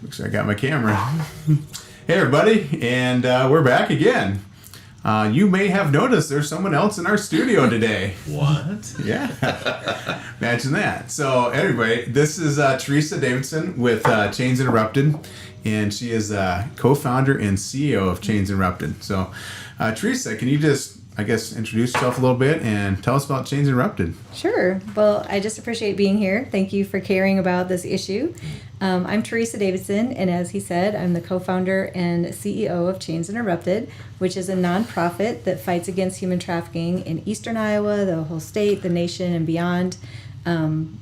Looks like I got my camera. Hey, everybody, and we're back again. You may have noticed there's someone else in our studio today. What? Yeah. Imagine that. So, everybody, this is Teresa Davidson with Chains Interrupted, and she is co-founder and CEO of Chains Interrupted. So, Teresa, can you just, I guess, introduce yourself a little bit and tell us about Chains Interrupted? Sure. Well, I just appreciate being here. Thank you for caring about this issue. I'm Teresa Davidson, and as he said, I'm the co-founder and CEO of Chains Interrupted, which is a nonprofit that fights against human trafficking in eastern Iowa, the whole state, the nation, and beyond.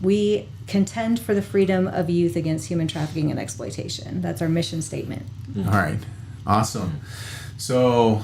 We contend for the freedom of youth against human trafficking and exploitation. That's our mission statement. All right. Awesome. So,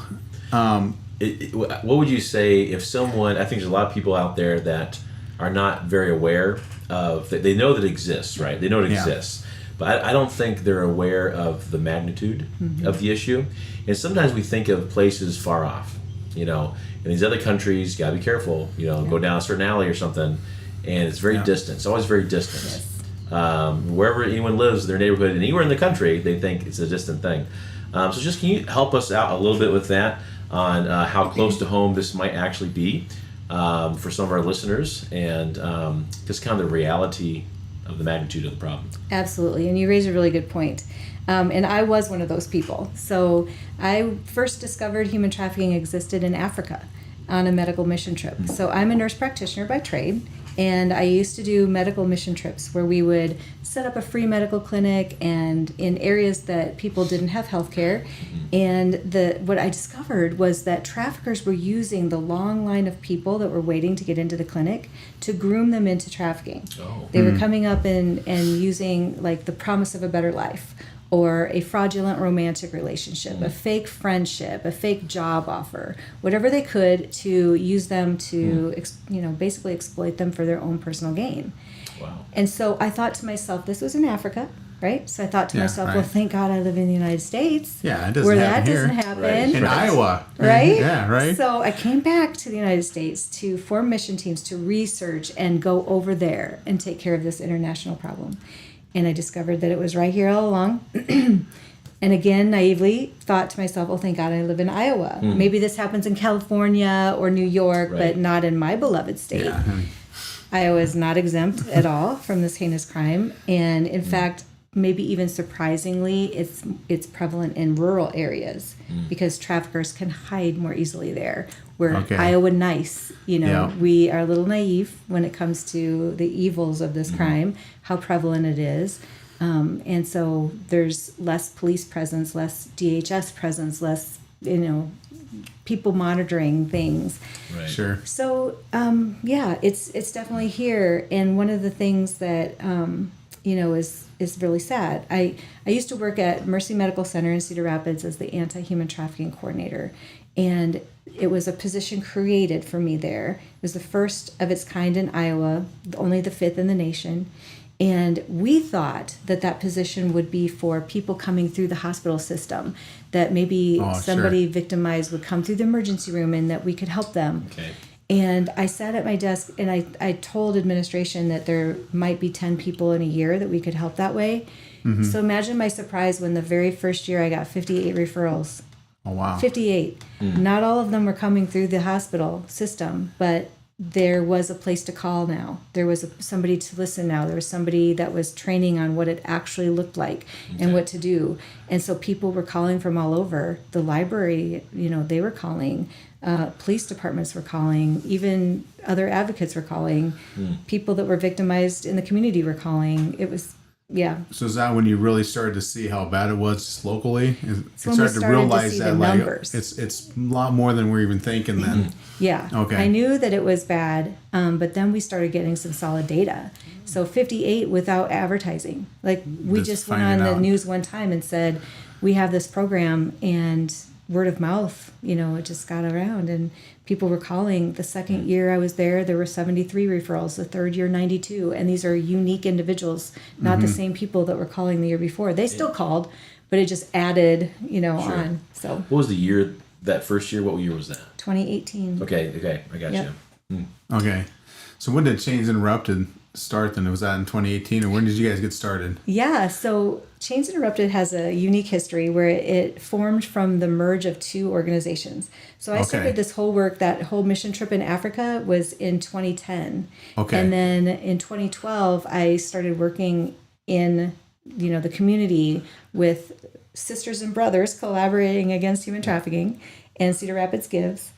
what would you say if someone, I think there's a lot of people out there that are not very aware of, they know that it exists, right? They know it exists. But I don't think they're aware of the magnitude of the issue. And sometimes we think of places far off, in these other countries, gotta be careful, go down a certain alley or something, and it's very distant. It's always very distant. Yes. Wherever anyone lives, their neighborhood, and anywhere in the country, they think it's a distant thing. So just can you help us out a little bit with that on how close to home this might actually be for some of our listeners, and just kind of the reality of the magnitude of the problem? Absolutely, and you raise a really good point. And I was one of those people. So I first discovered human trafficking existed in Africa on a medical mission trip. So I'm a nurse practitioner by trade, and I used to do medical mission trips where we would set up a free medical clinic and in areas that people didn't have health care. And what I discovered was that traffickers were using the long line of people that were waiting to get into the clinic to groom them into trafficking. They were coming up and using like the promise of a better life, or a fraudulent romantic relationship, a fake friendship, a fake job offer, whatever they could to use them to, basically exploit them for their own personal gain. Wow. And so I thought to myself, this was in Africa, right? So I thought to myself, well, thank God I live in the United States. Yeah, it doesn't where happen that here. doesn't happen. Right. In Iowa. Right? Yeah, right. So I came back to the United States to form mission teams to research and go over there and take care of this international problem. And I discovered that it was right here all along. And again, naively thought to myself, oh, thank God I live in Iowa. Maybe this happens in California or New York, but not in my beloved state. Yeah. Iowa is not exempt at all from this heinous crime. And in fact, maybe even surprisingly, it's prevalent in rural areas because traffickers can hide more easily there. We're Iowa nice, we are a little naive when it comes to the evils of this crime, how prevalent it is. And so there's less police presence, less DHS presence, less, people monitoring things. Right. Sure. So, it's definitely here. And one of the things that, is really sad. I used to work at Mercy Medical Center in Cedar Rapids as the anti-human trafficking coordinator. And it was a position created for me there. It was the first of its kind in Iowa, only the 5th in the nation. And we thought that position would be for people coming through the hospital system, that maybe somebody victimized would come through the emergency room and that we could help them. Okay. And I sat at my desk and I told administration that there might be 10 people in a year that we could help that way. So imagine my surprise when the very first year I got 58 referrals. Oh, wow. 58. Not all of them were coming through the hospital system, but there was a place to call now. There was somebody to listen now. There was somebody that was training on what it actually looked like and what to do. And so people were calling from all over. The library, they were calling. Police departments were calling. Even other advocates were calling. People that were victimized in the community were calling. It was, So is that when you really started to see how bad it was just locally? You started to realize that numbers. It's a lot more than we're even thinking then. Yeah. Okay. I knew that it was bad, but then we started getting some solid data. So 58 without advertising. Like we just went on the news one time and said, we have this program, and word of mouth, it just got around and people were calling. The second year I was there were 73 referrals. The third year, 92. And these are unique individuals, not the same people that were calling the year before. They still called, but it just added, on. So what was the year, that first year? What year was that? 2018. Okay, I got you. Okay. So when did Chains Interrupted start then? Was that in 2018, or when did you guys get started? Yeah, so Chains Interrupted has a unique history where it formed from the merge of two organizations. So I started this whole work, that whole mission trip in Africa was in 2010. Okay. And then in 2012, I started working in, the community with sisters and brothers collaborating against human trafficking, and Cedar Rapids Gives.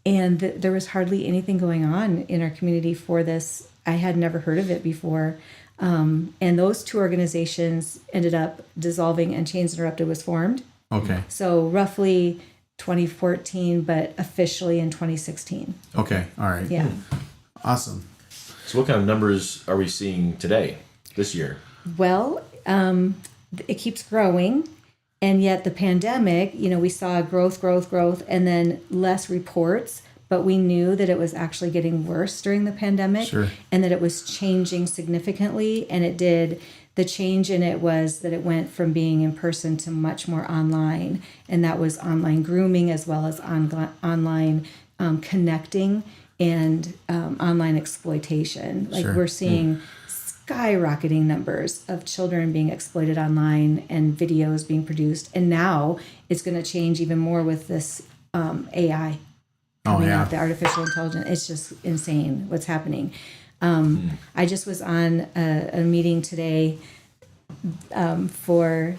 And there was hardly anything going on in our community for this. I had never heard of it before. And those two organizations ended up dissolving, and Chains Interrupted was formed. Okay. So roughly 2014, but officially in 2016. Okay. All right. Yeah. Awesome. So what kind of numbers are we seeing today, this year? Well, it keeps growing. And yet the pandemic, we saw growth, and then less reports. But we knew that it was actually getting worse during the pandemic, Sure. and that it was changing significantly. And it did. The change in it was that it went from being in person to much more online. And that was online grooming as well as online connecting and online exploitation. Like Sure. we're seeing skyrocketing numbers of children being exploited online and videos being produced. And now it's going to change even more with this AI. Coming out, the artificial intelligence. It's just insane what's happening. I just was on a meeting today for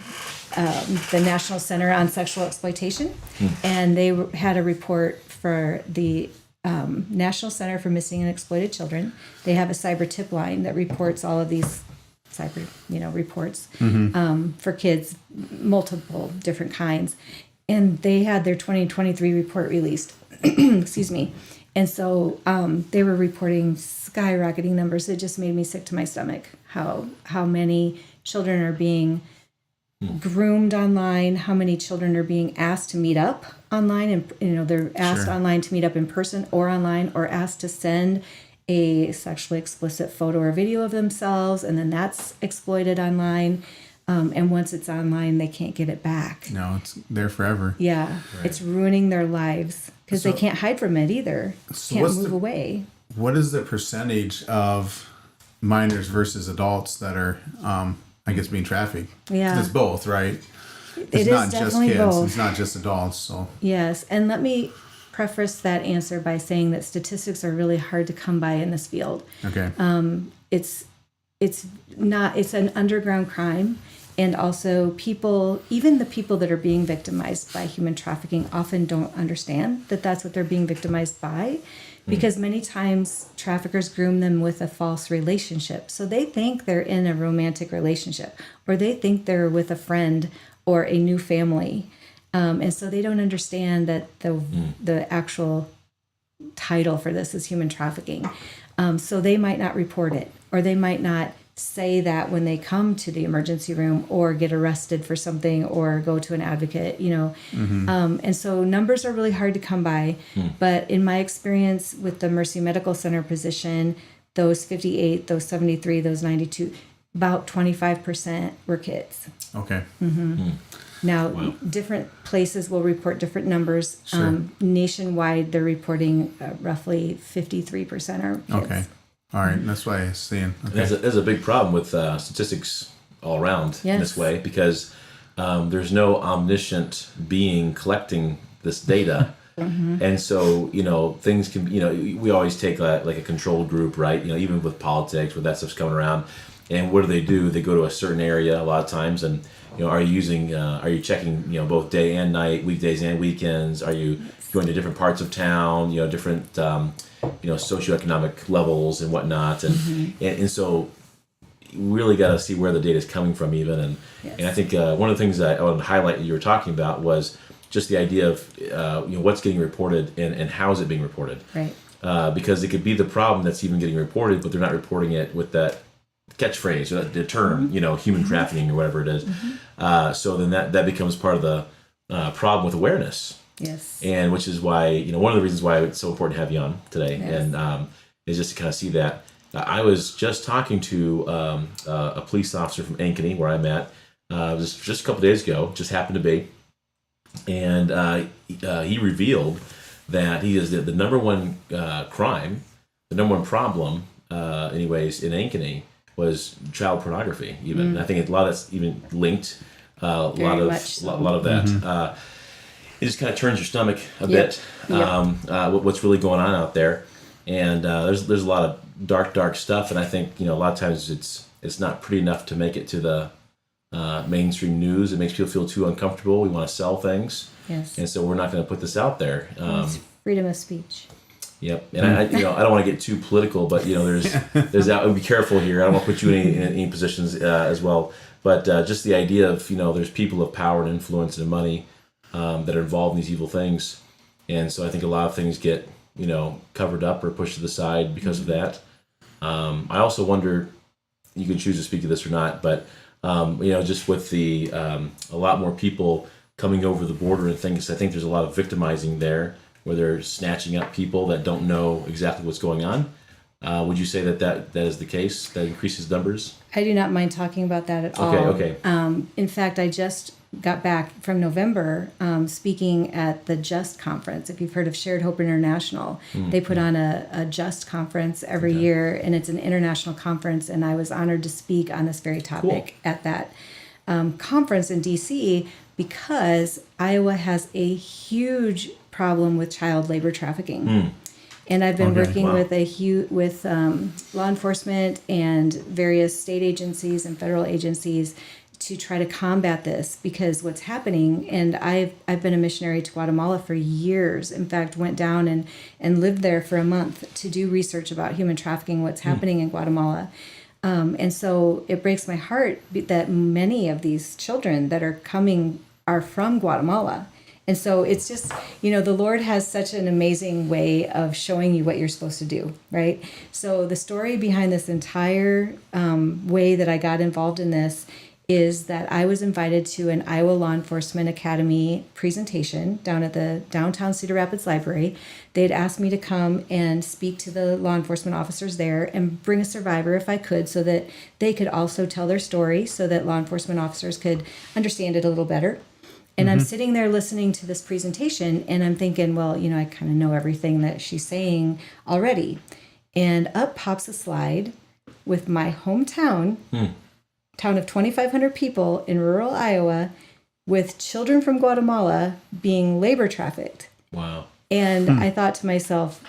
the National Center on Sexual Exploitation, and they had a report for the National Center for Missing and Exploited Children. They have a cyber tip line that reports all of these cyber, reports for kids, multiple different kinds. And they had their 2023 report released. Excuse me. And so they were reporting skyrocketing numbers. It just made me sick to my stomach how many children are being groomed online, how many children are being asked to meet up online, and they're asked online to meet up in person or online, or asked to send a sexually explicit photo or video of themselves, and then that's exploited online. And once it's online, they can't get it back. No, it's there forever. Yeah, right. It's ruining their lives because they can't hide from it either. Can't move away. What is the percentage of minors versus adults that are, being trafficked? Yeah, it's both, right? It's not just kids. Both. It's not just adults. So yes, and let me preface that answer by saying that statistics are really hard to come by in this field. Okay. It's an underground crime. And also even the people that are being victimized by human trafficking often don't understand that that's what they're being victimized by, because many times traffickers groom them with a false relationship. So they think they're in a romantic relationship, or they think they're with a friend or a new family. And so they don't understand that the actual title for this is human trafficking. So they might not report it, or they might not say that when they come to the emergency room, or get arrested for something, or go to an advocate, and so numbers are really hard to come by. But in my experience with the Mercy Medical Center position, those 58, those 73, those 92, about 25% were kids. Okay. Now, different places will report different numbers. Sure. Nationwide, they're reporting roughly 53% are kids. Okay. All right, that's why I'm saying. Okay. There's a big problem with statistics all around in this way, because there's no omniscient being collecting this data. And so, things can, we always take a control group, right? Even with politics, where that stuff's coming around. And what do? They go to a certain area a lot of times, and are you checking, both day and night, weekdays and weekends? Are you going to different parts of town, different, socioeconomic levels and whatnot? And so you really got to see where the data is coming from even. And I think one of the things that I wanted to highlight that you were talking about was just the idea of, what's getting reported and how is it being reported? Right. Because it could be the problem that's even getting reported, but they're not reporting it with that catchphrase or the term, human trafficking or whatever it is. So then that becomes part of the problem with awareness. Yes. And which is why, one of the reasons why it's so important to have you on today. Yes. And is just to kind of see that. I was just talking to a police officer from Ankeny, where I'm at, just a couple days ago, just happened to be. And he revealed that he is the number one crime, the number one problem anyways, in Ankeny was child pornography. Even I think a lot of that's even linked. A lot of that. It just kind of turns your stomach a bit. What's really going on out there, and there's a lot of dark stuff. And I think a lot of times it's not pretty enough to make it to the mainstream news. It makes people feel too uncomfortable. We want to sell things, and so we're not going to put this out there. It's freedom of speech. Yep, and I don't want to get too political, but there's that. Be careful here. I don't want to put you in any positions as well. But just the idea of there's people of power and influence and money that are involved in these evil things, and so I think a lot of things get covered up or pushed to the side because of that. I also wonder, you can choose to speak to this or not, but just with the a lot more people coming over the border and things, I think there's a lot of victimizing there, where they're snatching up people that don't know exactly what's going on. Would you say that is the case, that increases numbers? I do not mind talking about that at all. Okay. In fact, I just got back from November speaking at the JUST conference. If you've heard of Shared Hope International, they put on a JUST conference every year, and it's an international conference, and I was honored to speak on this very topic at that conference in D.C. because Iowa has a huge problem with child labor trafficking. And I've been working with law enforcement and various state agencies and federal agencies to try to combat this, because what's happening, and I've been a missionary to Guatemala for years. In fact, went down and lived there for a month to do research about human trafficking, what's happening in Guatemala. And so it breaks my heart that many of these children that are coming are from Guatemala. And so it's just, the Lord has such an amazing way of showing you what you're supposed to do, right? So the story behind this entire way that I got involved in this is that I was invited to an Iowa Law Enforcement Academy presentation down at the downtown Cedar Rapids Library. They'd asked me to come and speak to the law enforcement officers there and bring a survivor if I could, so that they could also tell their story, so that law enforcement officers could understand it a little better. And I'm sitting there listening to this presentation, and I'm thinking, well, I kind of know everything that she's saying already. And up pops a slide with my hometown, town of 2,500 people in rural Iowa, with children from Guatemala being labor trafficked. Wow. And I thought to myself,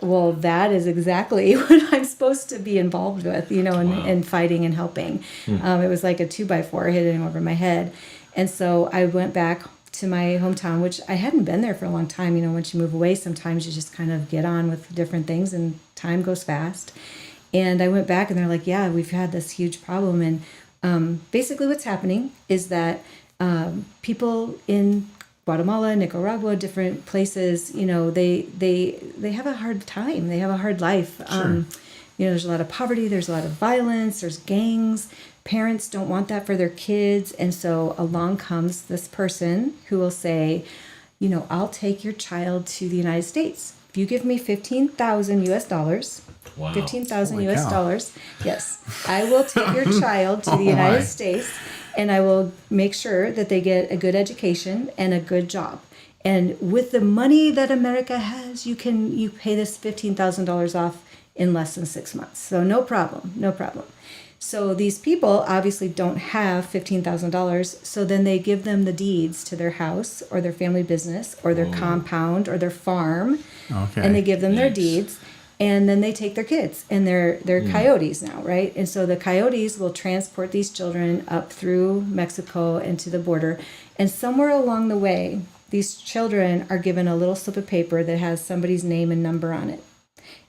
well, that is exactly what I'm supposed to be involved with, and fighting and helping. It was like a 2x4 hitting over my head. And so I went back to my hometown, which I hadn't been there for a long time. Once you move away, sometimes you just kind of get on with different things and time goes fast. And I went back and they're like, yeah, we've had this huge problem. And basically what's happening is that people in Guatemala, Nicaragua, different places, they have a hard time. They have a hard life. Sure. There's a lot of poverty. There's a lot of violence. There's gangs. Parents don't want that for their kids. And so along comes this person who will say, I'll take your child to the United States. If you give me $15,000 US dollars, wow. $15,000 US dollars, yes, I will take your child to the United States, and I will make sure that they get a good education and a good job. And with the money that America has, you pay this $15,000 off in less than 6 months. So no problem. So these people obviously don't have $15,000. So then they give them the deeds to their house or their family business or their compound or their farm. Okay. And they give them their deeds. And then they take their kids, and they're coyotes now, right? And so the coyotes will transport these children up through Mexico and to the border. And somewhere along the way, these children are given a little slip of paper that has somebody's name and number on it.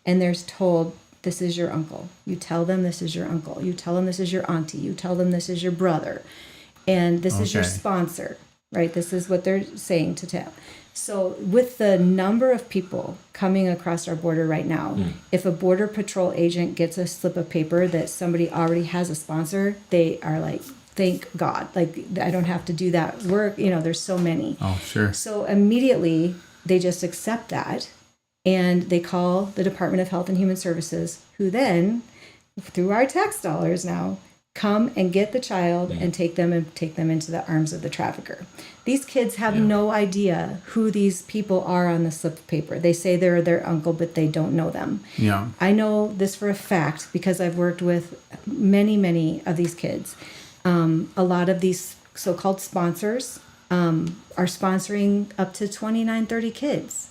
And they're told, this is your uncle. You tell them this is your uncle. You tell them this is your auntie. You tell them this is your brother. And this is your sponsor, right? This is what they're saying to tell. So with the number of people coming across our border right now, if a Border Patrol agent gets a slip of paper that somebody already has a sponsor, they are like, thank God. Like, I don't have to do that work. There's so many. Oh, sure. So immediately they just accept that. And they call the Department of Health and Human Services, who then, through our tax dollars now, come and get the child and take them into the arms of the trafficker. These kids have no idea who these people are on the slip of paper. They say they're their uncle, but they don't know them. Yeah. I know this for a fact because I've worked with many of these kids. A lot of these so-called sponsors are sponsoring up to 29, 30 kids.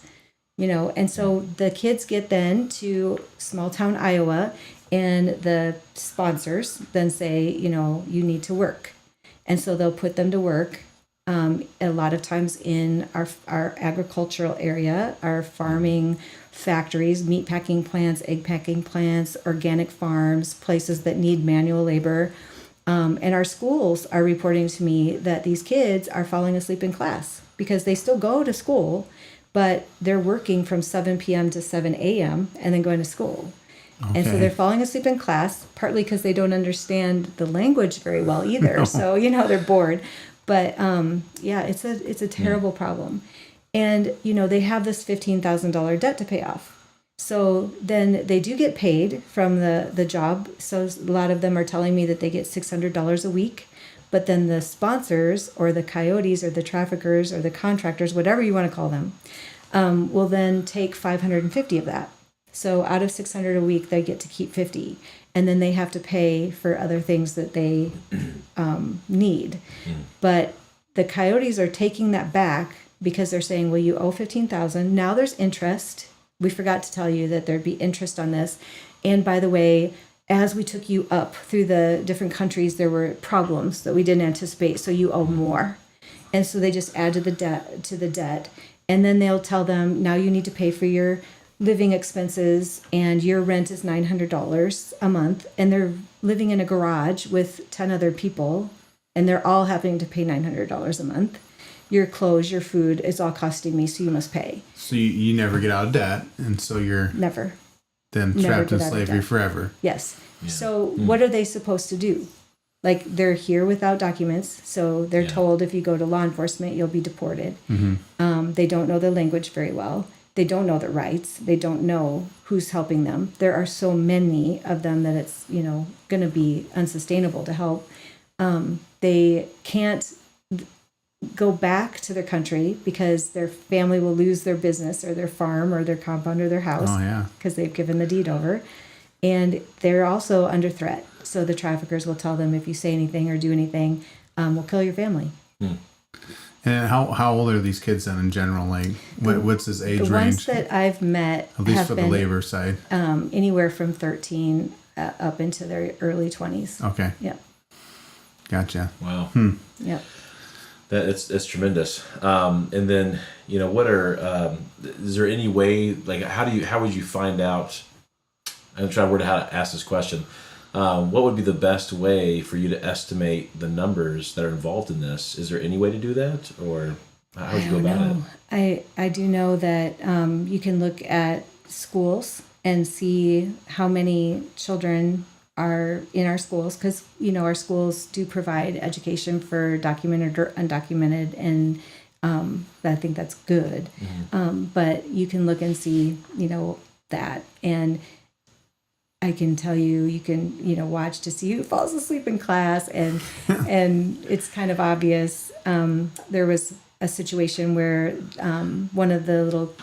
And so the kids get then to small town Iowa, and the sponsors then say, you need to work. And so they'll put them to work a lot of times in our agricultural area, our farming factories, meat packing plants, egg packing plants, organic farms, places that need manual labor. And our schools are reporting to me that these kids are falling asleep in class because they still go to school, but they're working from 7 p.m. to 7 a.m. and then going to school. Okay. And so they're falling asleep in class, partly because they don't understand the language very well either. No. So, they're bored. But it's a terrible problem. And, they have this $15,000 debt to pay off. So then they do get paid from the job. So a lot of them are telling me that they get $600 a week. But then the sponsors or the coyotes or the traffickers or the contractors, whatever you want to call them, will then take $550 of that. So out of $600 a week, they get to keep $50, and then they have to pay for other things that they need. But the coyotes are taking that back because they're saying, well, you owe $15,000. Now there's interest. We forgot to tell you that there'd be interest on this. And by the way, as we took you up through the different countries, there were problems that we didn't anticipate, so you owe more. And so they just add to the debt. And then they'll tell them, now you need to pay for your living expenses, and your rent is $900 a month, and they're living in a garage with 10 other people, and they're all having to pay $900 a month. Your clothes, your food is all costing me, so you must pay. So you never get out of debt, and so you're never trapped in slavery forever. Yes. Yeah. So what are they supposed to do? Like, they're here without documents, so they're told if you go to law enforcement, you'll be deported. Mm-hmm. They don't know the language very well. They don't know their rights. They don't know who's helping them. There are so many of them that it's, going to be unsustainable to help. They can't go back to their country because their family will lose their business or their farm or their compound or their house because they've given the deed over. And they're also under threat. So the traffickers will tell them, if you say anything or do anything, we'll kill your family. And how old are these kids then in general? Like, what's this age range? The ones that I've met at least for the labor side, anywhere from 13 up into their early 20s. Okay. Yep. Gotcha. Wow. Yep. That's tremendous. And then, what are is there any way, like, how would you find out? I'm trying to word how to ask this question. What would be the best way for you to estimate the numbers that are involved in this? Is there any way to do that, or how would you go about it? I do know that you can look at schools and see how many children are in our schools, because our schools do provide education for documented or undocumented, and I think that's good. Mm-hmm. But you can look and see that, and I can tell you can, watch to see who falls asleep in class, and it's kind of obvious. There was a situation where one of the little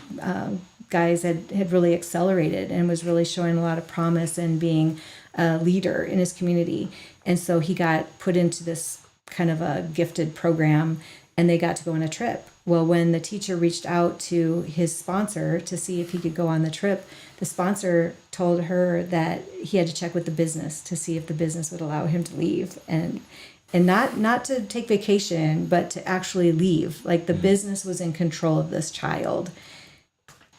guys had really accelerated and was really showing a lot of promise and being a leader in his community. And so he got put into this kind of a gifted program, and they got to go on a trip. Well, when the teacher reached out to his sponsor to see if he could go on the trip, the sponsor told her that he had to check with the business to see if the business would allow him to leave, and not to take vacation, but to actually leave. Like, the business was in control of this child.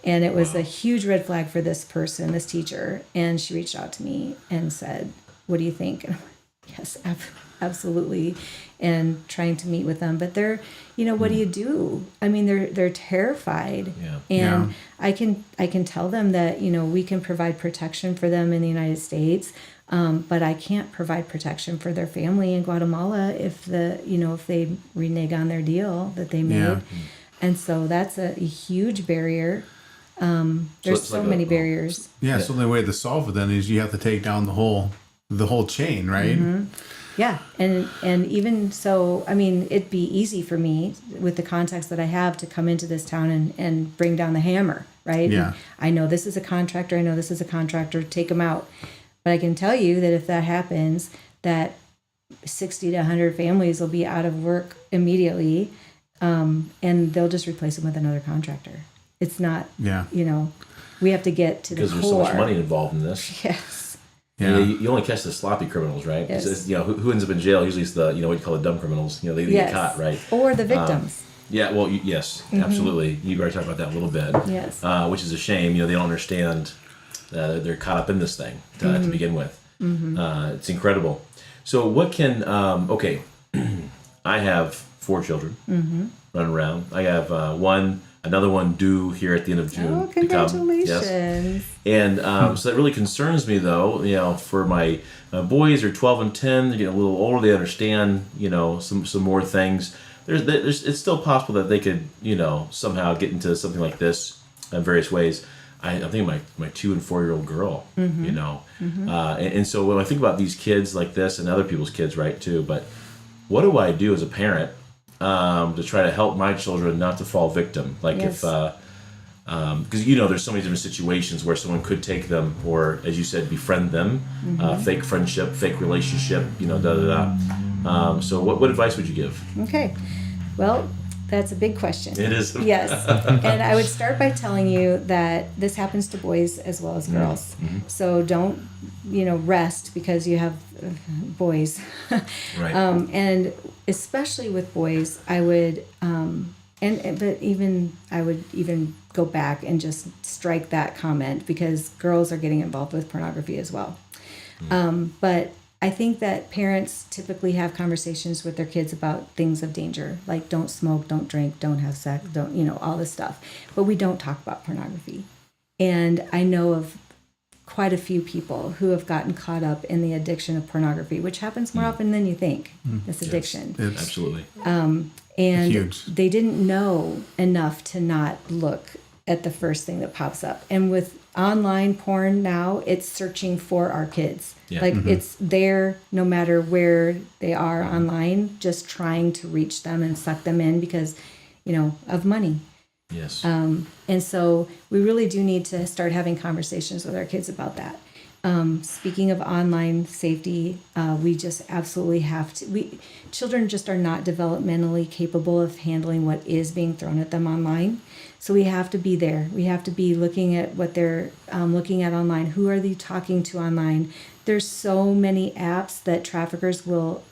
And it was a huge red flag for this person, this teacher. And she reached out to me and said, "What do you think?" And I'm like, "Yes, absolutely." And trying to meet with them, but they're, what do you do? I mean, they're terrified. Yeah. And yeah. I can tell them that, we can provide protection for them in the United States, but I can't provide protection for their family in Guatemala if they renege on their deal that they made. Yeah. And so that's a huge barrier. There's so many barriers. Yeah, so the only way to solve it then is you have to take down the whole the whole chain, right? Yeah, and even so, I mean, it'd be easy for me with the contacts that I have to come into this town and bring down the hammer, right? Yeah. And I know this is a contractor. I know this is a contractor. Take them out. But I can tell you that if that happens, that 60 to 100 families will be out of work immediately, and they'll just replace them with another contractor. It's not, we have to get to the core. Because there's so much money involved in this. Yes. Yeah. You only catch the sloppy criminals, right? Yes. It's, who ends up in jail? Usually it's the, what you call the dumb criminals. They get caught, right? Or the victims. Yeah, well, yes, absolutely. You already talked about that a little bit. Yes. Which is a shame. They don't understand they're caught up in this thing to begin with. It's incredible. So what can, I have 4 children running around. I have another one due here at the end of June. Oh, congratulations. Yes. And so that really concerns me, though. For my boys are 12 and 10. They're getting a little older. They understand, some more things. It's still possible that they could, somehow get into something like this in various ways. I think my 2 and 4-year-old girl, and so when I think about these kids like this and other people's kids, right, too, but what do I do as a parent to try to help my children not to fall victim? Like if, because there's so many different situations where someone could take them or, as you said, befriend them, fake friendship, fake relationship, So what advice would you give? Okay. Well, that's a big question. It is. Yes. And I would start by telling you that this happens to boys as well as girls. So don't, rest because you have boys. Right. And especially with boys, I would, I would even go back and just strike that comment because girls are getting involved with pornography as well. But I think that parents typically have conversations with their kids about things of danger, like don't smoke, don't drink, don't have sex, don't, all this stuff. But we don't talk about pornography. And I know of quite a few people who have gotten caught up in the addiction of pornography, which happens more often than you think, this addiction. Yes, absolutely. And huge. They didn't know enough to not look at the first thing that pops up. And with online porn now, it's searching for our kids. Yeah. Like it's there no matter where they are online, just trying to reach them and suck them in because, of money. Yes. And so we really do need to start having conversations with our kids about that. Speaking of online safety, we just absolutely have to. Children just are not developmentally capable of handling what is being thrown at them online. So we have to be there. We have to be looking at what they're looking at online. Who are they talking to online? There's so many apps that traffickers will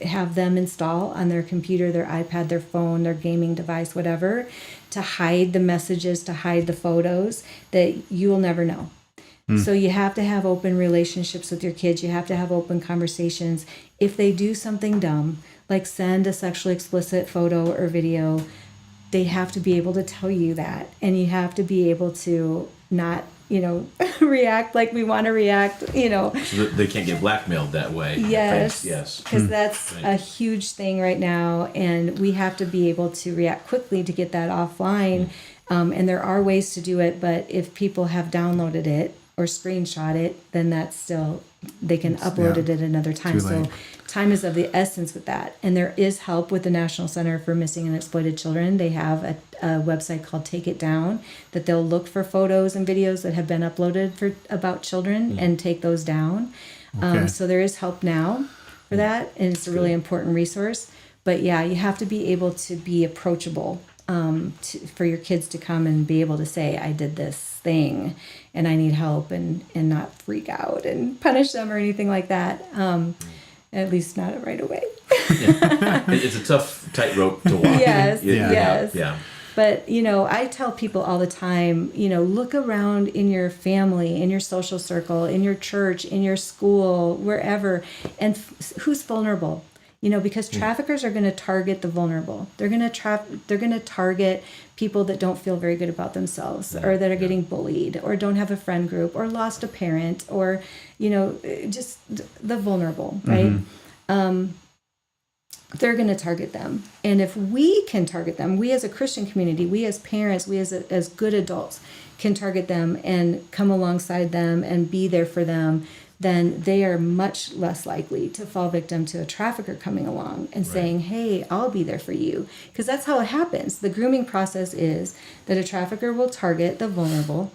have them install on their computer, their iPad, their phone, their gaming device, whatever, to hide the messages, to hide the photos that you will never know. So you have to have open relationships with your kids. You have to have open conversations. If they do something dumb, like send a sexually explicit photo or video, they have to be able to tell you that. And you have to be able to not, react like we want to react, So that they can't get blackmailed that way. Yes. Yes. Because that's a huge thing right now. And we have to be able to react quickly to get that offline. And there are ways to do it. But if people have downloaded it or screenshot it, then that's still, they can upload it at another time. So time is of the essence with that. And there is help with the National Center for Missing and Exploited Children. They have a website called Take It Down that they'll look for photos and videos that have been uploaded about children and take those down. Okay. So there is help now for that. And it's a really important resource. But yeah, you have to be able to be approachable for your kids to come and be able to say, I did this thing and I need help and not freak out and punish them or anything like that. At least not right away. It's a tough tightrope to walk. Yes, yes. Yeah. But, I tell people all the time, look around in your family, in your social circle, in your church, in your school, wherever, and who's vulnerable. Because traffickers are going to target the vulnerable. They're going to target people that don't feel very good about themselves or that are getting bullied or don't have a friend group or lost a parent or, just the vulnerable, right? They're going to target them. And if we can target them, we as a Christian community, we as parents, we as good adults can target them and come alongside them and be there for them, then they are much less likely to fall victim to a trafficker coming along and saying, hey, I'll be there for you. Because that's how it happens. The grooming process is that a trafficker will target the vulnerable,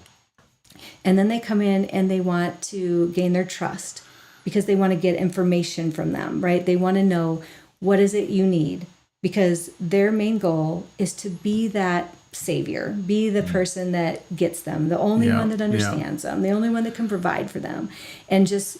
and then they come in and they want to gain their trust because they want to get information from them, right? They want to know, what is it you need? Because their main goal is to be that savior, be the person that gets them, the only one that understands them, the only one that can provide for them, and just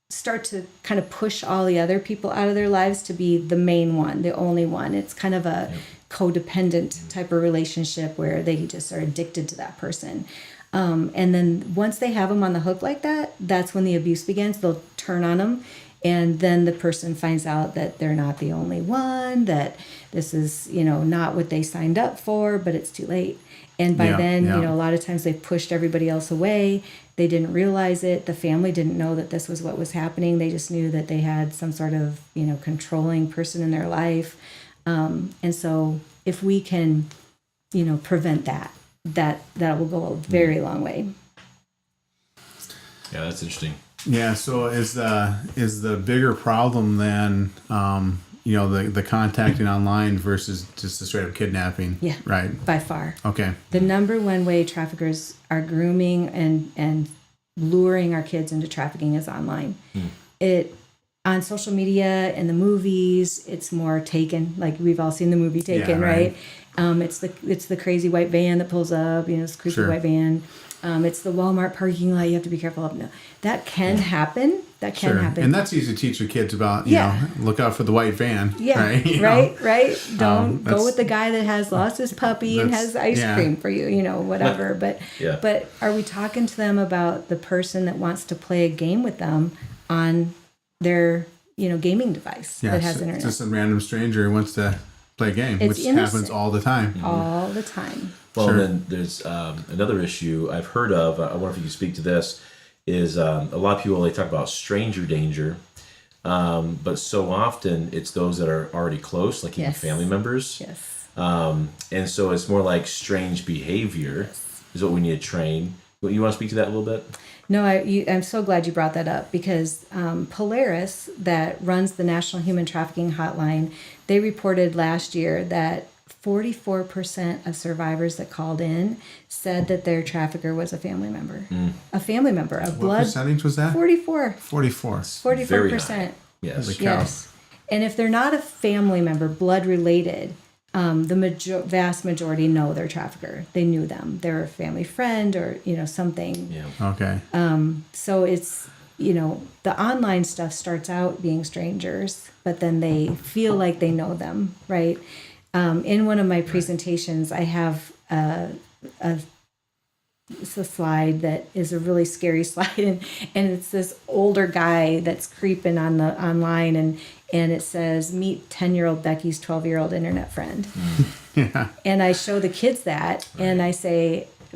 start to kind of push all the other people out of their lives to be the main one, the only one. It's kind of a codependent type of relationship where they just are addicted to that person. And then once they have them on the hook like that, that's when the abuse begins. They'll turn on them. And then the person finds out that they're not the only one, that this is, not what they signed up for, but it's too late. And by then, a lot of times they've pushed everybody else away. They didn't realize it. The family didn't know that this was what was happening. They just knew that they had some sort of, controlling person in their life. And so if we can, prevent that will go a very long way. Yeah, that's interesting. Yeah. So is the bigger problem then, the contacting online versus just the straight up kidnapping? Yeah. Right. By far. Okay. The number one way traffickers are grooming and luring our kids into trafficking is online. It on social media and the movies, it's more Taken. Like we've all seen the movie Taken, right? It's the crazy white van that pulls up. It's a crazy white van. It's the Walmart parking lot you have to be careful of. No, that can happen. That can happen. And that's easy to teach your kids about, look out for the white van. Yeah, right. Don't go with the guy that has lost his puppy and has ice cream for you, whatever. But are we talking to them about the person that wants to play a game with them on their, gaming device that has internet? Just some random stranger who wants to play a game, which happens all the time. All the time. Well, and then there's another issue I've heard of. I wonder if you can speak to this. Is a lot of people, they talk about stranger danger, but so often it's those that are already close, like even family members. Yes. And so it's more like strange behavior is what we need to train. You want to speak to that a little bit? No, I'm so glad you brought that up because Polaris, that runs the National Human Trafficking Hotline, they reported last year that 44% of survivors that called in said that their trafficker was a family member. A family member, a blood. What percentage was that? 44. 44%. Yes. And if they're not a family member, blood related, the vast majority know their trafficker. They knew them. They're a family friend or, something. Yeah. Okay. So it's, the online stuff starts out being strangers, but then they feel like they know them, right? In one of my presentations, I have it's a slide that is a really scary slide, and it's this older guy that's creeping on the online, and it says, "Meet 10-year-old Becky's 12-year-old internet friend." Yeah. And I show the kids that, and I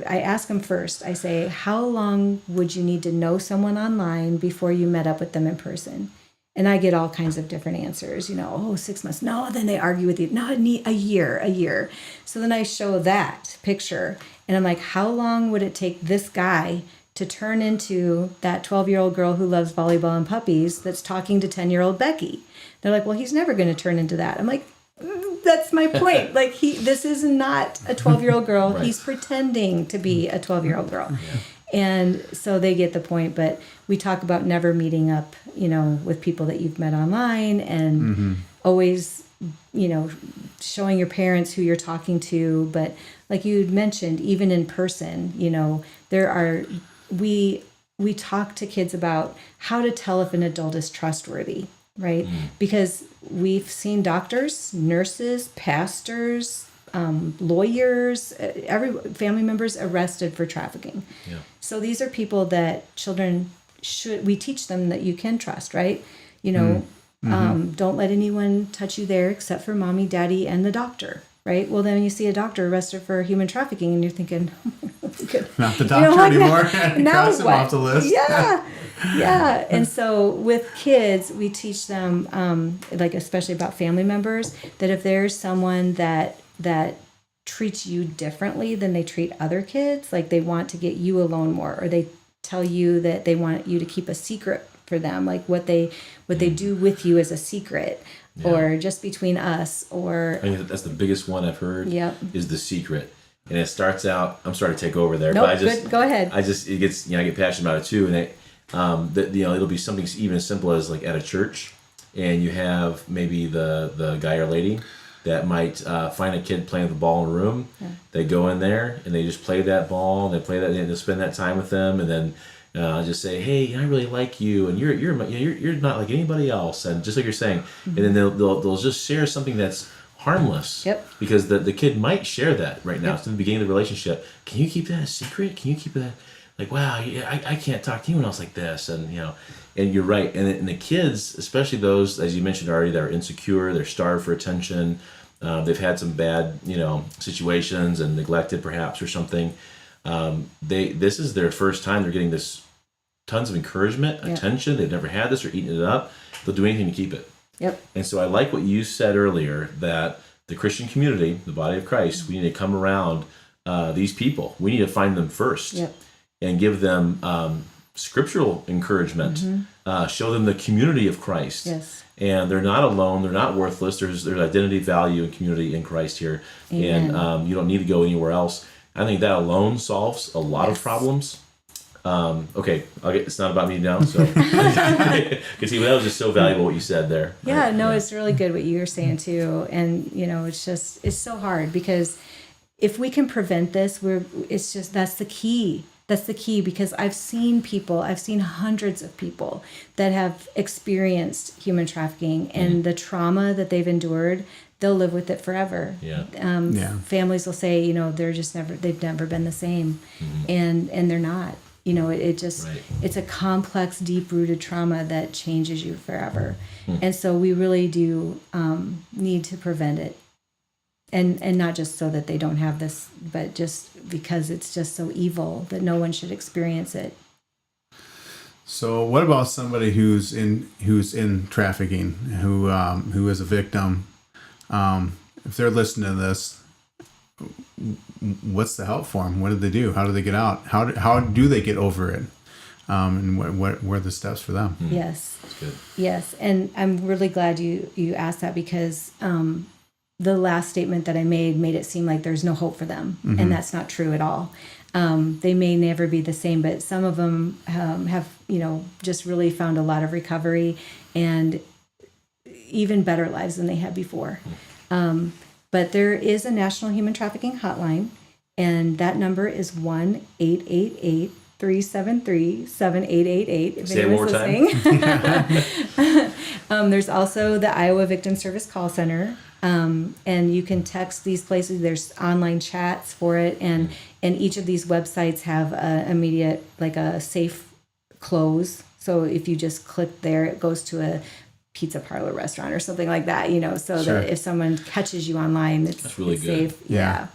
ask them first. I say, "How long would you need to know someone online before you met up with them in person?" And I get all kinds of different answers, 6 months. No, then they argue with you. No, I need a year. So then I show that picture and I'm like, how long would it take this guy to turn into that 12-year-old girl who loves volleyball and puppies that's talking to 10-year-old Becky? They're like, well, he's never going to turn into that. I'm like, that's my point. Like this is not a 12-year-old girl. Right. He's pretending to be a 12-year-old girl. Yeah. And so they get the point, but we talk about never meeting up, with people that you've met online and always, showing your parents who you're talking to. But like you mentioned, even in person, we talk to kids about how to tell if an adult is trustworthy, right? Because we've seen doctors, nurses, pastors, lawyers, family members arrested for trafficking. Yeah. So these are people that we teach them that you can trust, right? Don't let anyone touch you there except for mommy, daddy, and the doctor, right? Well, then you see a doctor arrested for human trafficking and you're thinking, not the doctor anymore. Now cross him off the list. Yeah. And so with kids, we teach them, especially about family members, that if there's someone that treats you differently than they treat other kids, like they want to get you alone more, or they tell you that they want you to keep a secret for them, like what they do with you as a secret, or just between us, or I think that's the biggest one I've heard. Yep. Is the secret, and it starts out. I'm sorry to take over there, nope, but I just good, go ahead. it gets I get passionate about it too, and it'll be something even as simple as like at a church, and you have maybe the guy or lady that might find a kid playing with the ball in a room. Yeah. They go in there and they just play that ball, and they play that, and they spend that time with them, and then just say, "Hey, I really like you, and you're not like anybody else," and just like you're saying, and then they'll just share something that's harmless. Yep. Because the kid might share that right now. It's in the beginning of the relationship. Can you keep that a secret? Can you keep that? Like, wow, I can't talk to anyone else like this, and and you're right. And the kids, especially those, as you mentioned already, that are insecure, they're starved for attention, they've had some bad, situations and neglected perhaps or something. This is their first time they're getting this tons of encouragement, attention. They've never had this or eaten it up. They'll do anything to keep it. Yep. And so I like what you said earlier, that the Christian community, the body of Christ, we need to come around these people. We need to find them first. Yep. And give them scriptural encouragement, show them the community of Christ. Yes. And they're not alone, they're not worthless, there's identity, value, and community in Christ here. Amen. And you don't need to go anywhere else. I think that alone solves a lot of problems. Okay, it's not about me now, so because that was just so valuable what you said there. Yeah, right? no, it's really good what you were saying too, and it's so hard because if we can prevent this, that's the key. That's the key, because I've seen hundreds of people that have experienced human trafficking, and the trauma that they've endured, they'll live with it forever. Yeah. Families will say, they've never been the same, and they're not. It's a complex, deep-rooted trauma that changes you forever. And so we really do need to prevent it. And not just so that they don't have this, but just because it's just so evil that no one should experience it. So what about somebody who's in trafficking, who is a victim? If they're listening to this, what's the help for them? What do they do? How do they get out? How do they get over it? And what are the steps for them? Yes. That's good. Yes, and I'm really glad you asked that, because the last statement that I made it seem like there's no hope for them, and that's not true at all. They may never be the same, but some of them have just really found a lot of recovery and even better lives than they had before. But there is a National Human Trafficking Hotline, and that number is 1-888-373-7888. If Say it one more time. There's also the Iowa Victim Service Call Center. And you can text these places. There's online chats for it, and each of these websites have immediate, like a safe close. So if you just click there, it goes to a pizza parlor restaurant or something like that, so Sure. that if someone catches you online, That's really it's good. safe. Yeah.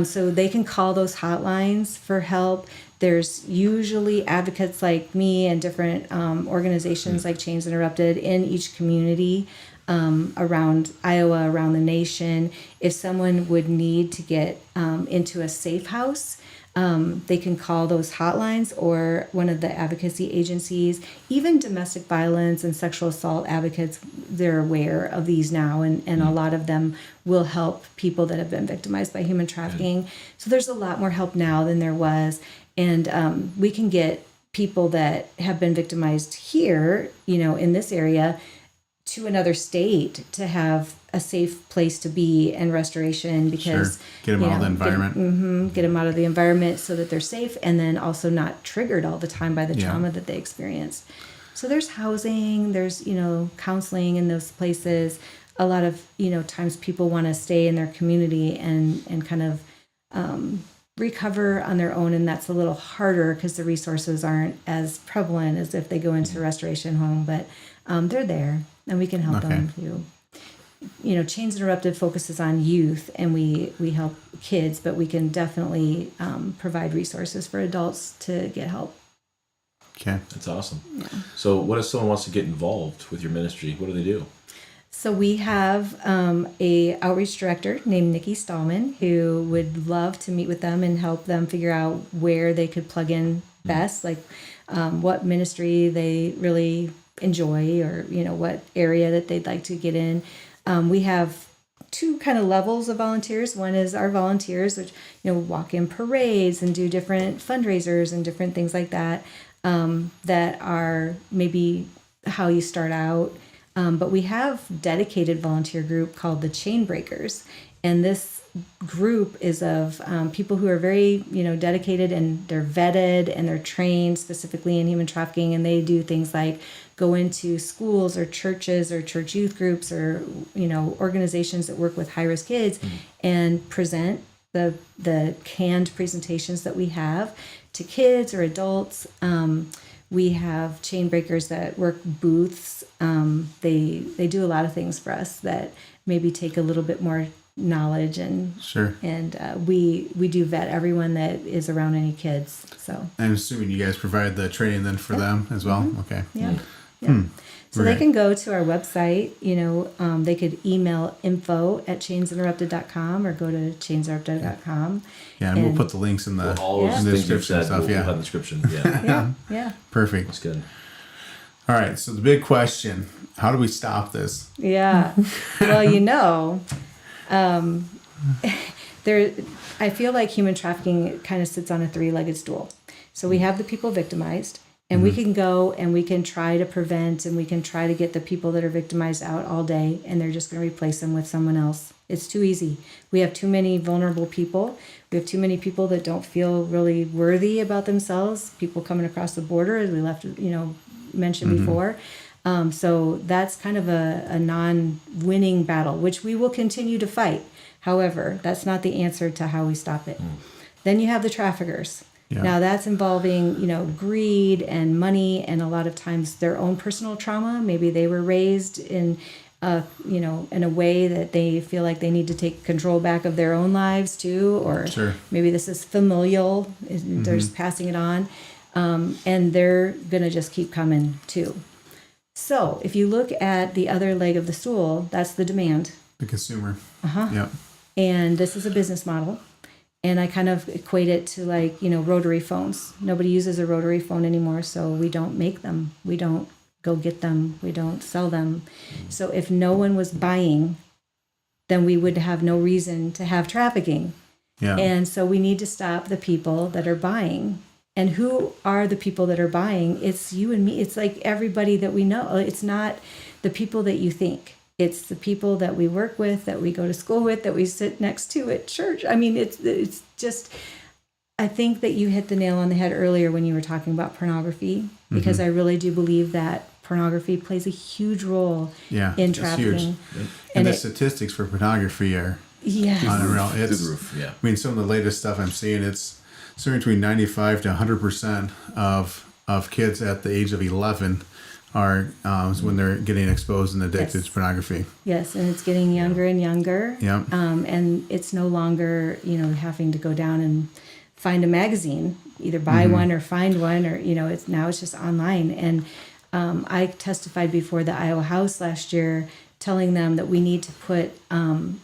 So they can call those hotlines for help. There's usually advocates like me and different organizations like Chains Interrupted in each community around Iowa, around the nation. If someone would need to get into a safe house, they can call those hotlines or one of the advocacy agencies. Even domestic violence and sexual assault advocates, they're aware of these now, and a lot of them will help people that have been victimized by human trafficking. So there's a lot more help now than there was, and we can get people that have been victimized here, in this area, to another state to have a safe place to be and restoration, because Get them out of the environment. Get them out of the environment so that they're safe, and then also not triggered all the time by the trauma that they experienced. So there's housing, there's counseling in those places. A lot of times people want to stay in their community and kind of recover on their own, and that's a little harder because the resources aren't as prevalent as if they go into a restoration home, but they're there and we can help them too. Chains Interrupted focuses on youth, and we help kids, but we can definitely provide resources for adults to get help. Okay. That's awesome. Yeah. So what if someone wants to get involved with your ministry? What do they do? So we have a outreach director named Nikki Stallman who would love to meet with them and help them figure out where they could plug in best. Like what ministry they really enjoy, or what area that they'd like to get in. We have two kind of levels of volunteers. One is our volunteers, which walk in parades and do different fundraisers and different things like that, that are maybe how you start out. But we have dedicated volunteer group called the Chain Breakers, and this group is of people who are very dedicated, and they're vetted and they're trained specifically in human trafficking, and they do things like go into schools or churches or church youth groups or organizations that work with high-risk kids and present the canned presentations that we have to kids or adults. We have chain breakers that work booths. They do a lot of things for us that maybe take a little bit more knowledge, and Sure. And we do vet everyone that is around any kids. So I'm assuming you guys provide the training then for them as well. Okay. yeah. So Right. they can go to our website. They could email info@chainsinterrupted.com or go to chainsinterrupted.com. Yeah, and we'll put the links in the All those Yeah. in the things you've description said, stuff. we'll Yeah. have in the description. Yeah, Yeah. Perfect. that's good. All right. So the big question: how do we stop this? Yeah. Well, I feel like human trafficking kind of sits on a three-legged stool. So we have the people victimized, and we can go and we can try to prevent, and we can try to get the people that are victimized out all day, and they're just going to replace them with someone else. It's too easy. We have too many vulnerable people. We have too many people that don't feel really worthy about themselves. People coming across the border, as we mentioned before. So that's kind of a non-winning battle, which we will continue to fight. However, that's not the answer to how we stop it. Then you have the traffickers. Yeah. Now that's involving, greed and money, and a lot of times their own personal trauma. Maybe they were raised in a way that they feel like they need to take control back of their own lives too, or Sure. maybe this is familial. They're just passing it on. And they're going to just keep coming too. So if you look at the other leg of the stool, that's the demand. The consumer. Uh-huh. Yep. And this is a business model. And I kind of equate it to rotary phones. Nobody uses a rotary phone anymore, so we don't make them. We don't go get them. We don't sell them. So if no one was buying, then we would have no reason to have trafficking. Yeah. And so we need to stop the people that are buying. And who are the people that are buying? It's you and me. It's like everybody that we know. It's not the people that you think. It's the people that we work with, that we go to school with, that we sit next to at church. I mean, it's just, I think that you hit the nail on the head earlier when you were talking about pornography, because I really do believe that pornography plays a huge role in trafficking. Huge. And the statistics for pornography are unreal. Through It's, the roof, yeah. I mean, some of the latest stuff I'm seeing, it's somewhere between 95 to 100% of kids at the age of 11 are when they're getting exposed and addicted to pornography. Yes, and it's getting younger and younger. Yeah. And it's no longer, having to go down and find a magazine, either buy one or find one, or it's just online. And I testified before the Iowa House last year, telling them that we need to put a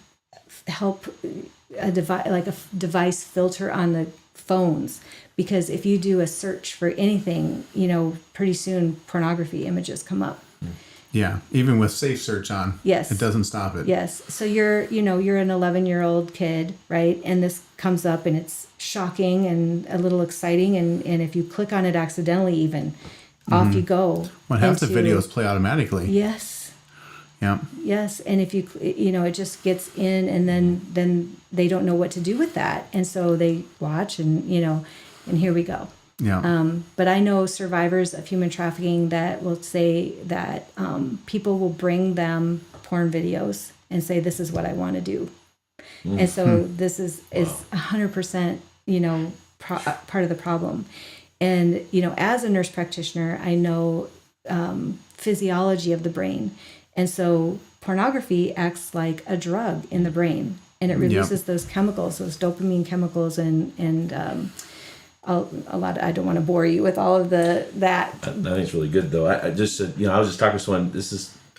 device filter on the phones, because if you do a search for anything, pretty soon pornography images come up. Yeah, even with safe search on, Yes, it doesn't stop it. Yes. So you're an 11-year-old kid, right? And this comes up, and it's shocking and a little exciting. And if you click on it accidentally, even off you go. Well, half the videos play automatically. Yes. Yeah. Yes. And if you, it just gets in, and then they don't know what to do with that. And so they watch, and here we go. Yeah. But I know survivors of human trafficking that will say that people will bring them porn videos and say, this is what I want to do. And so this is 100%, part of the problem. And, as a nurse practitioner, I know physiology of the brain. And so pornography acts like a drug in the brain, and it releases those chemicals, those dopamine chemicals, and a lot. I don't want to bore you with all of that. I think it's really good, though. I just said, I was just talking to someone.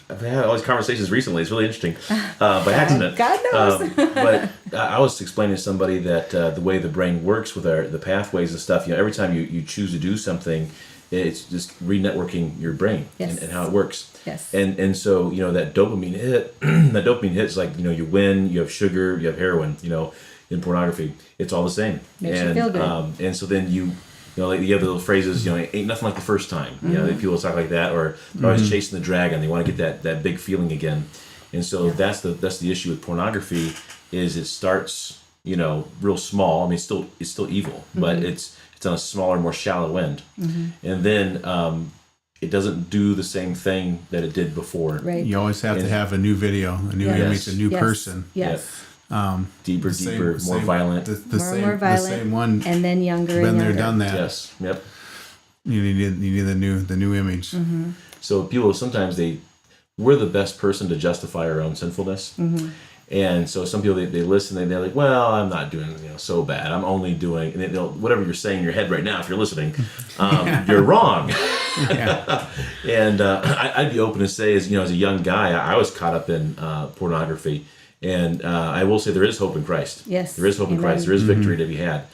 I've had all these conversations recently. It's really interesting, by accident. God knows. But I was explaining to somebody that the way the brain works with the pathways and stuff. Every time you choose to do something, It's just re-networking your brain Yes. and how it works. Yes. And so, that dopamine hit, that dopamine hit is like, you win, you have sugar, you have heroin, in pornography. It's all the same. Makes you feel good. And so then like you have the little phrases, ain't nothing like the first time. People talk like that, or they're always chasing the dragon. They want to get that big feeling again. And so that's the issue with pornography is it starts, real small. I mean, it's still evil, but it's on a smaller, more shallow end. And then it doesn't do the same thing that it did before. Right. You always have to have a new video, a new image, a new person. Yes. Deeper, more violent. More violent. The same one. And then younger Been and there, younger. done that. Yes. Yep. You need the new image. So people sometimes we're the best person to justify our own sinfulness. And so some people they listen and they're like, well, I'm not doing so bad. I'm only doing, and they'll, whatever you're saying in your head right now, if you're listening, you're wrong. And I'd be open to say, as a young guy, I was caught up in pornography, and I will say there is hope in Christ. Yes, there is hope in Christ. There is victory to be had.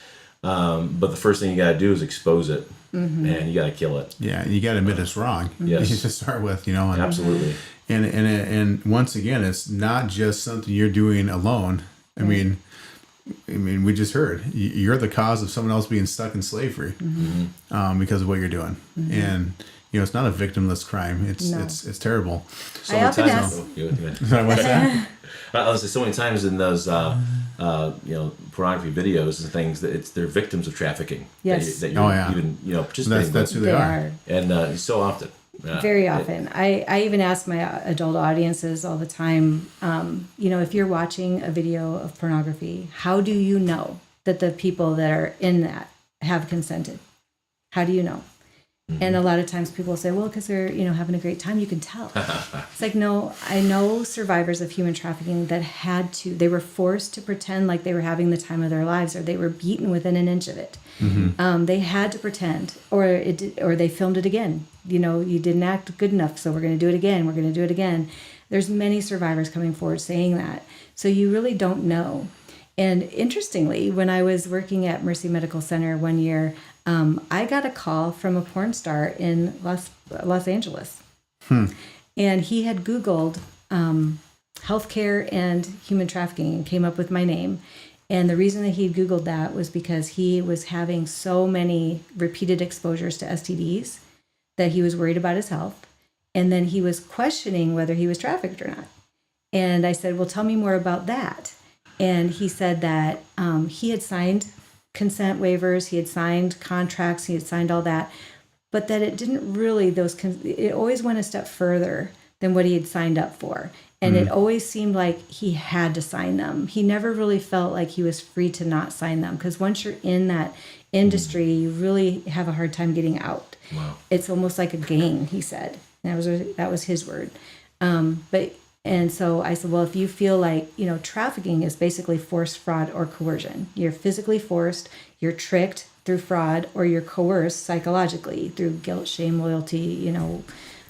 But the first thing you got to do is expose it, and you got to kill it. Yeah, you got to admit it's wrong. Yes. You just start with, and, Absolutely. And once again, it's not just something you're doing alone. I mean, we just heard you're the cause of someone else being stuck in slavery because of what you're doing, and it's not a victimless crime. It's terrible. So I often ask. Sorry, what's that? I was so many times in those pornography videos and things that they're victims of trafficking. Yes. That you're even participating. That's who they are. And so often. Very often. I even ask my adult audiences all the time, if you're watching a video of pornography, how do you know that the people that are in that have consented? Họ do you know? And a lot of times people say, well, because they're, having a great time, you can tell. It's like, no, I know survivors of human trafficking that they were forced to pretend like they were having the time of their lives, or they were beaten within an inch of it. They had to pretend, or they filmed it again. You didn't act good enough, so we're going to do it again. We're going to do it again. There's many survivors coming forward saying that. So you really don't know. And interestingly, when I was working at Mercy Medical Center one year, I got a call from a porn star in Los Angeles. And he had Googled healthcare and human trafficking and came up with my name. And the reason that he Googled that was because he was having so many repeated exposures to STDs that he was worried about his health. And then he was questioning whether he was trafficked or not. And I said, well, tell me more about that. And he said that he had signed consent waivers, he had signed contracts, he had signed all that, but that it didn't really, it always went a step further than what he had signed up for. And it always seemed like he had to sign them. He never really felt like he was free to not sign them, because once you're in that industry, you really have a hard time getting out. Wow. It's almost like a gang, he said. That was his word. And so I said, well, if you feel like, trafficking is basically forced fraud or coercion. You're physically forced, you're tricked through fraud, or you're coerced psychologically through guilt, shame, loyalty,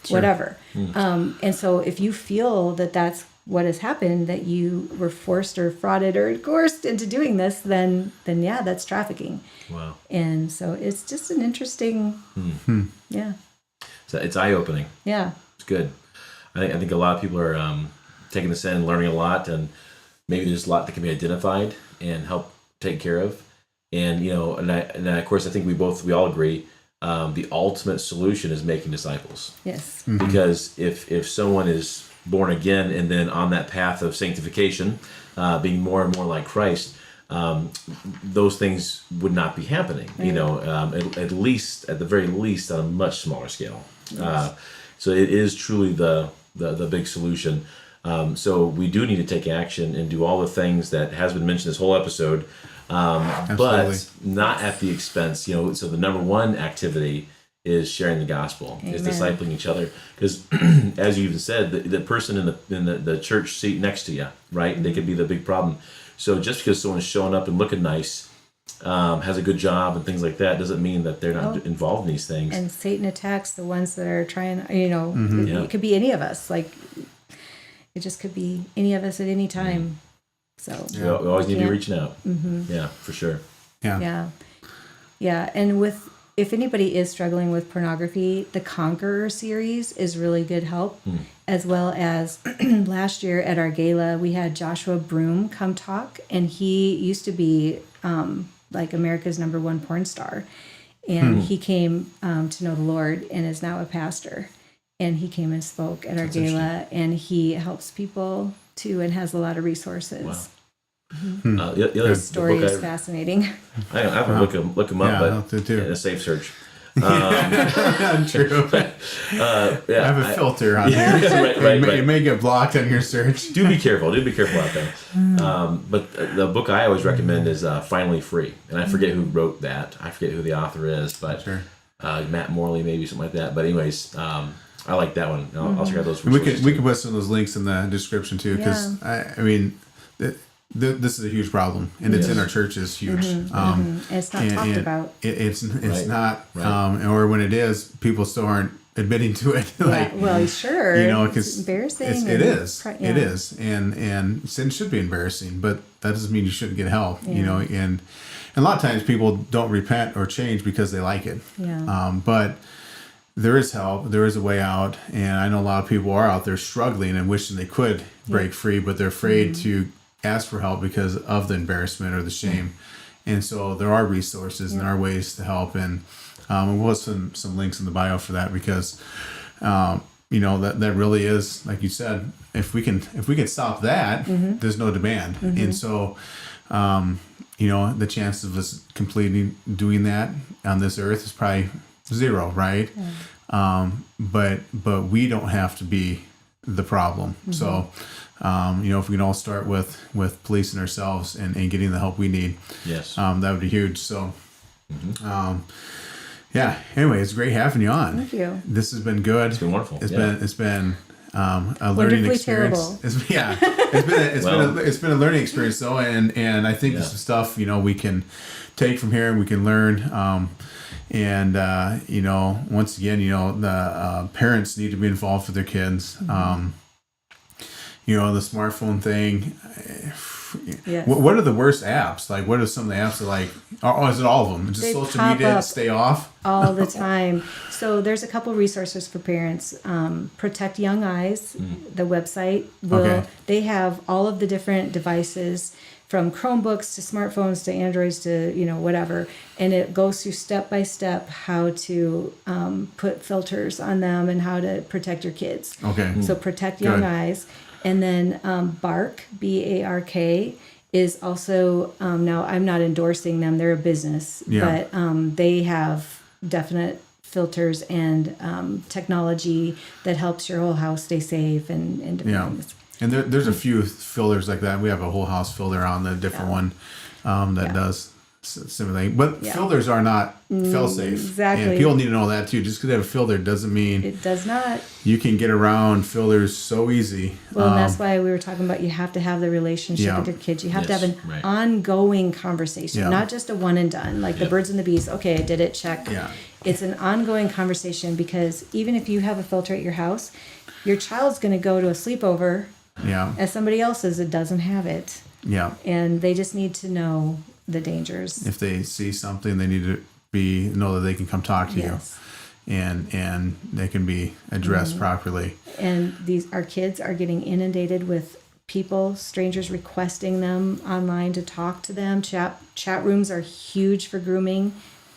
whatever. And so if you feel that that's what has happened, that you were forced or frauded or coerced into doing this, then yeah, that's trafficking. Wow. And so it's just an interesting, yeah. So it's eye-opening. Yeah. It's good. I think a lot of people are taking this in and learning a lot, and maybe there's a lot that can be identified and help take care of. And and of course I think we all agree the ultimate solution is making disciples. Yes. Because if someone is born again and then on that path of sanctification, being more and more like Christ, those things would not be happening. Right. At least, at the very least, on a much smaller scale. Yes. So it is truly the big solution. So we do need to take action and do all the things that has been mentioned this whole episode, but not at the expense. So the number one activity is sharing the gospel, Amen. Is discipling each other. Because as you even said, the person in the church seat next to you, right? Mm-hmm. They could be the big problem. So just because someone's showing up and looking nice, has a good job and things like that, doesn't mean that they're not involved in these things. And Satan attacks the ones that are trying, it could be any of us. Like, it just could be any of us at any time. So we always need to be reaching out. Yeah, for sure. Yeah. And if anybody is struggling with pornography, the Conqueror series is really good help. As well as last year at our gala, we had Joshua Broom come talk, and he used to be like America's #1 porn star. And he came to know the Lord and is now a pastor. And he came and spoke at our gala, and he helps people too and has a lot of resources. Wow. The His story is fascinating. I have to look him up, I'll do too. in a safe search. True. I have a filter on here. Right. You may get blocked on your search. Do be careful out there. But the book I always recommend is Finally Free. And I forget who wrote that. I forget who the author is, but Matt Morley, maybe, something like that. But anyways, I like that one. I'll check out those resources. We can put some of those links in the description too, because I mean, this is a huge problem, and it's in our churches huge. And it's not talked about. It's not, or when it is, people still aren't admitting to it. Well, sure. Because it's embarrassing. It is, and sin should be embarrassing, but that doesn't mean you shouldn't get help. And a lot of times people don't repent or change because they like it. But there is help. There is a way out, and I know a lot of people are out there struggling and wishing they could break free, but they're afraid to ask for help because of the embarrassment or the shame. And so there are resources and there are ways to help, and we'll put some links in the bio for that, because that really is, like you said, if we can stop that, there's no demand. And so the chances of us completely doing that on this earth is probably 0, right? But we don't have to be the problem. So if we can all start with policing ourselves and getting the help we need, that would be huge. So anyway, it's great having you on. Thank you. This has been good. It's been wonderful. It's been a learning experience. It's been a learning experience though, and I think this is stuff we can take from here and we can learn. Once again, the parents need to be involved with their kids. The smartphone thing. What are the worst apps? Like, what are some of the apps that is it all of them? Just social media to stay off? All the time. So there's a couple resources for parents. Protect Young Eyes, the website. They have all of the different devices, from Chromebooks to smartphones to Androids to, whatever. And it goes through step by step how to put filters on them and how to protect your kids. Okay. So Protect Young Eyes. And then Bark, BARK, is also, now I'm not endorsing them, they're a business, but they have definite filters and technology that helps your whole house stay safe and different things. And there's a few filters like that. We have a whole house filter on the different one that does similar thing. But filters are not fail-safe. Exactly. And people need to know that too. Just because they have a filter doesn't mean it does not. You can get around filters so easy. Well, and that's why we were talking about you have to have the relationship with your kids. You have to have an ongoing conversation, not just a one and done, like the birds and the bees. Okay, I did it, check. It's an ongoing conversation, because even if you have a filter at your house, your child's going to go to a sleepover as somebody else's that doesn't have it. And they just need to know the dangers. If they see something, they need to know that they can come talk to you, and they can be addressed properly. And our kids are getting inundated with strangers requesting them online to talk to them. Chat rooms are huge for grooming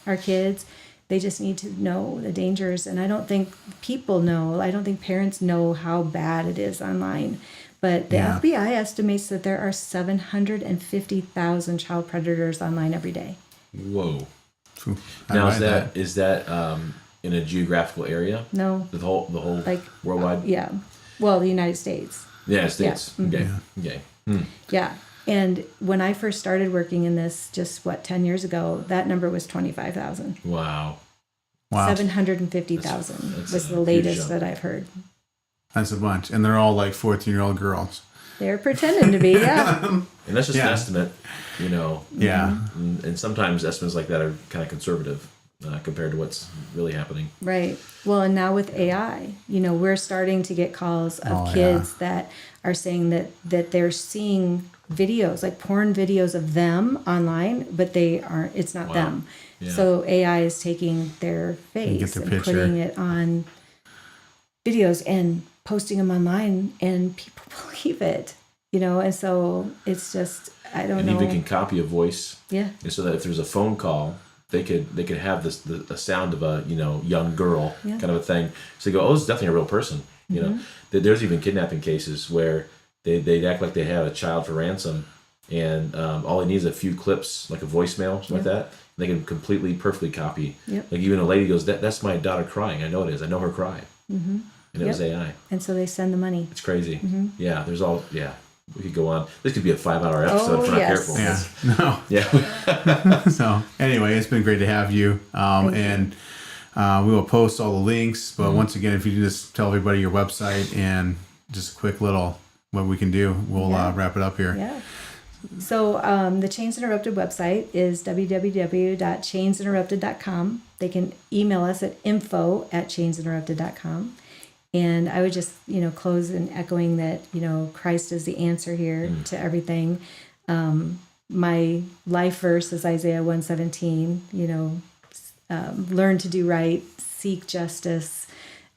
our kids. They just need to know the dangers, and I don't think people know. I don't think parents know how bad it is online. But the FBI estimates that there are 750,000 child predators online every day. Whoa! Now is that in a geographical area? No. The whole worldwide. Well, the United States. United States. Okay. Yeah. And when I first started working in this, 10 years ago, that number was 25,000. Wow. 750,000 was the latest that I've heard. That's a bunch. And they're all like 14-year-old girls. They're pretending to be, And that's just an estimate, And sometimes estimates like that are kind of conservative compared to what's really happening. Right. Well, and now with AI, we're starting to get calls of kids that are saying that they're seeing videos, like porn videos of them online, but it's not them. Yeah. So AI is taking their face their and picture. putting it on videos and posting them online, and people believe it, and so it's just, I don't And know. even can copy a voice. Yeah. And so that if there's a phone call, they could have the sound of a young girl, Yeah. kind of a thing. So they go, oh, this is definitely a real person. There's even kidnapping cases where they'd act like they had a child for ransom, and all they need is a few clips, like a voicemail, something like that. They can perfectly copy. Yep. Like even a lady goes, that's my daughter crying. I know it is. I know her cry. Mm-hmm. And it was AI. And so they send the money. It's crazy. Mm-hmm. Yeah. We could go on. This could be a 5-hour episode if we're not yes. careful. Yeah. No. Yeah. So anyway, it's been great to have you. And we will post all the links. But once again, if you just tell everybody your website and just a quick little what we can do, we'll wrap it up here. Yeah. So the Chains Interrupted website is www.chainsinterrupted.com. They can email us at info@chainsinterrupted.com. And I would just, close in echoing that, Christ is the answer here to everything. My life verse is Isaiah 1:17, learn to do right, seek justice,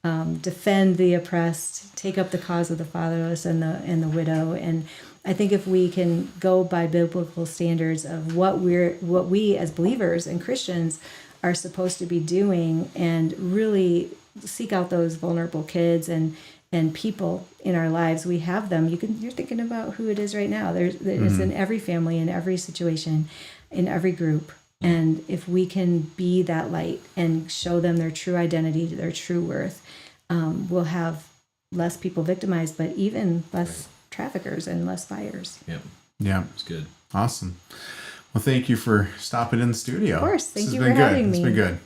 defend the oppressed, take up the cause of the fatherless and the widow. And I think if we can go by biblical standards of what we as believers and Christians are supposed to be doing, and really seek out those vulnerable kids and people in our lives, we have them. You're thinking about who it is right now. It's in every family, in every situation, in every group. And if we can be that light and show them their true identity, their true worth, we'll have less people victimized, but even less traffickers and less fires. Yep. Yeah. It's good. Awesome. Well, thank you for stopping in the studio. Of course. Thank This you has for been good. having It's me. been good.